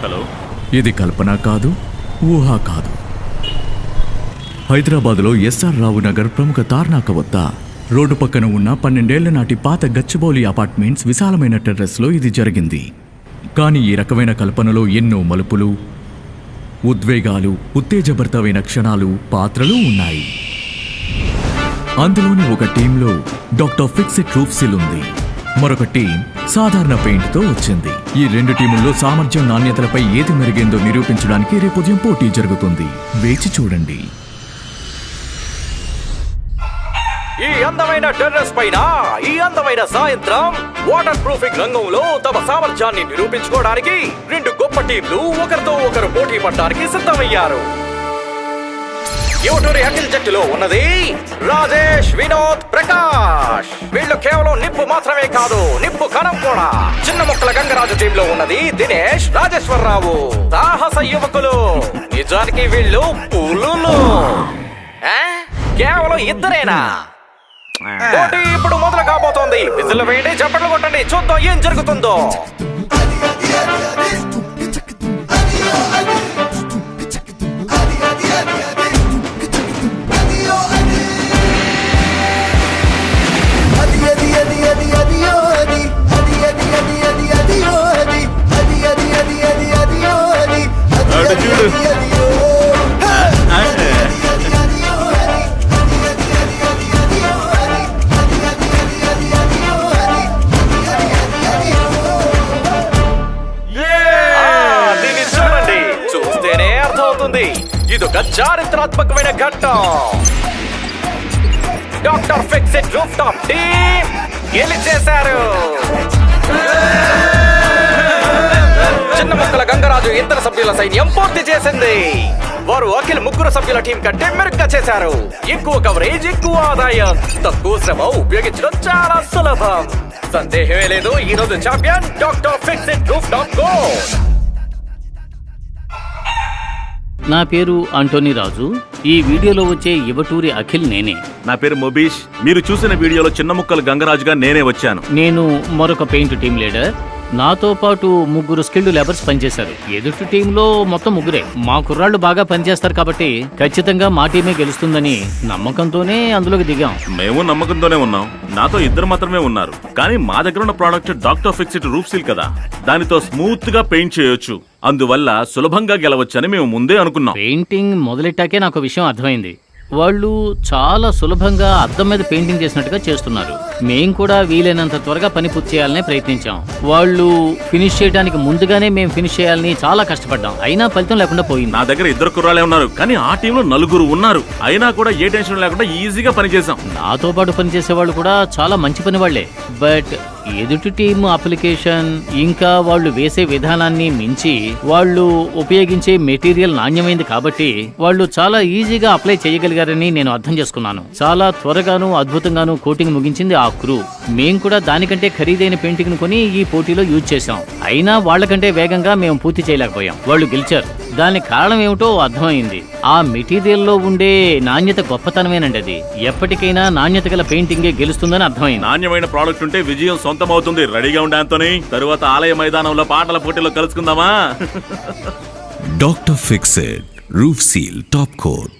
Hello, ఇది కల్పన కాదు, ఊహా కాదు. హైదరాబాదులో ఎస్ఆర్ రావు నగర్ ప్రముఖ తార్నాక వద్ద రోడ్డు పక్కన ఉన్న 12 ఏళ్ల నాటి పాత గచ్చిబౌలి అపార్ట్మెంట్స్ విశాలమైన టెర్రస్లో ఇది జరిగింది. కానీ ఈ రకమైన కల్పనలో ఎన్నో మలుపులు, ఉద్వేగాలు, ఉత్తేజభరితమైన క్షణాలు, పాత్రలు ఉన్నాయి. అందులోని ఒక టీంలో డాక్టర్ ఫిక్సిట్ రూఫ్సిల్ ఉంది. మరొక టీం సాధారణ పెయింట్తో వచ్చింది. ఈ 2 టీముల్లో సామర్థ్యం, నాణ్యతలపై ఏది మెరుగైందో నిరూపించడానికి రేపు ఉదయం పోటీ జరుగుతుంది. వేచి చూడండి. ఈ అందమైన టెర్రస్ పైన ఈ అందమైన సాయంత్రం వాటర్ ప్రూఫింగ్ రంగంలో తమ సామర్థ్యాన్ని నిరూపించుకోవడానికి 2 గొప్ప టీంలు ఒకరితో ఒకరు పోటీ పడడానికి సిద్ధమయ్యారు. యువటూరి అఖిల్ జట్టులో ఉన్నది రాజేష్, వినోద్, ప్రకాష్. వీళ్ళు కేవలం నిప్పు మాత్రమే కాదు, నిప్పు కణం కూడా. చిన్న మొక్కల గంగరాజు టీంలో ఉన్నది దినేష్, రాజేశ్వరరావు. సాహస యువకులు. నిజానికి వీళ్ళు పులులు. కేవలం ఇద్దరేనా? పోటీ ఇప్పుడు మొదలు కాబోతోంది. విజిల్ వేయండి, చప్పట్లు కొట్టండి, చూద్దాం ఏం జరుగుతుందో. ఇదొక చారిత్రాత్మకమైన ఘట్టం. Doctor Fixit roof top team గెలిచేశారు. చిన్న మొక్కల గంగరాజు ఇద్దరు సభ్యుల సైన్యం పూర్తి చేసింది. వారు అఖిల్ 3 సభ్యుల టీం కంటే మెరుగ్గా చేశారు. ఎక్కువ కవరేజ్, ఎక్కువ ఆదాయం, తక్కువ శ్రమ ఉపయోగించడం చాలా సులభం. సందేహమే లేదు, ఈ రోజు champion doctor Fixit roof top code. నా పేరు ఆంటోనీ రాజు. ఈ వీడియోలో వచ్చే యువటూరి అఖిల్ నేనే. నా పేరు మొబీష్. మీరు చూసిన వీడియోలో చిన్న ముక్కలు గంగరాజుగా నేనే వచ్చాను. నేను మరొక పెయింట్ టీం లీడర్. నాతో పాటు 3 స్కిల్డ్ లేబర్స్ పనిచేశారు. ఎదుటి టీంలో మొత్తం 3. మా కుర్రాళ్ళు బాగా పనిచేస్తారు కాబట్టి ఖచ్చితంగా మా టీమే గెలుస్తుందని నమ్మకంతోనే అందులోకి దిగాం. మేము నమ్మకంతోనే ఉన్నాం. నాతో 2 మాత్రమే ఉన్నారు. కానీ మా దగ్గర ఉన్న ప్రోడక్ట్ డాక్టర్ ఫిక్సిట్ రూఫ్సిల్ కదా, దానితో స్మూత్ గా పెయింట్ చేయొచ్చు. అందువల్ల సులభంగా గెలవచ్చని మేము ముందే అనుకున్నాం. పెయింటింగ్ మొదలెట్టాకే నాకు విషయం అర్థమైంది. వాళ్ళు చాలా సులభంగా అద్దం మీద పెయింటింగ్ చేసినట్టుగా చేస్తున్నారు. మేం కూడా వీలైనంత త్వరగా పని పూర్తి చేయాలనే ప్రయత్నించాం. వాళ్ళు ఫినిష్ చేయడానికి ముందుగానే మేము ఫినిష్ చేయాలని చాలా కష్టపడ్డాం. అయినా ఫలితం లేకుండా పోయింది. నా దగ్గర 2 కుర్రాలే ఉన్నారు, కానీ ఆ టీంలో 4 ఉన్నారు. అయినా కూడా ఏ టెన్షన్ లేకుండా ఈజీగా పని చేసాం. నాతో పాటు పనిచేసే వాళ్ళు కూడా చాలా మంచి పని వాళ్లే. బట్ ఎదుటి టీమ్ అప్లికేషన్ ఇంకా వాళ్ళు వేసే విధానాన్ని మించి వాళ్ళు ఉపయోగించే మెటీరియల్ నాణ్యమైంది కాబట్టి వాళ్ళు చాలా ఈజీగా అప్లై చేయగలిగారని నేను అర్థం చేసుకున్నాను. చాలా త్వరగాను అద్భుతంగాను కోటింగ్ ముగించింది ఆ క్రూ. మేం కూడా దానికంటే ఖరీదైన పెయింటింగ్ ను కొని ఈ పోటీలో యూజ్ చేశాం. అయినా వాళ్లకంటే వేగంగా మేము పూర్తి చేయలేకపోయాం. వాళ్ళు గెలిచారు. దానికి కారణం ఏమిటో అర్థమైంది. ఆ మెటీరియల్ లో ఉండే నాణ్యత గొప్పతనమేనండి. అది ఎప్పటికైనా నాణ్యత గల పెయింటింగే గెలుస్తుందని అర్థమైంది. నాణ్యమైన ప్రోడక్ట్ ఉంటే విజయం సొంతమవుతుంది. రెడీగా ఉండే ఆంటోనీ, తరువాత ఆలయ మైదానంలో పాటల పోటీలో కలుసుకుందామా? Doctor Fixit Roofseal top coat.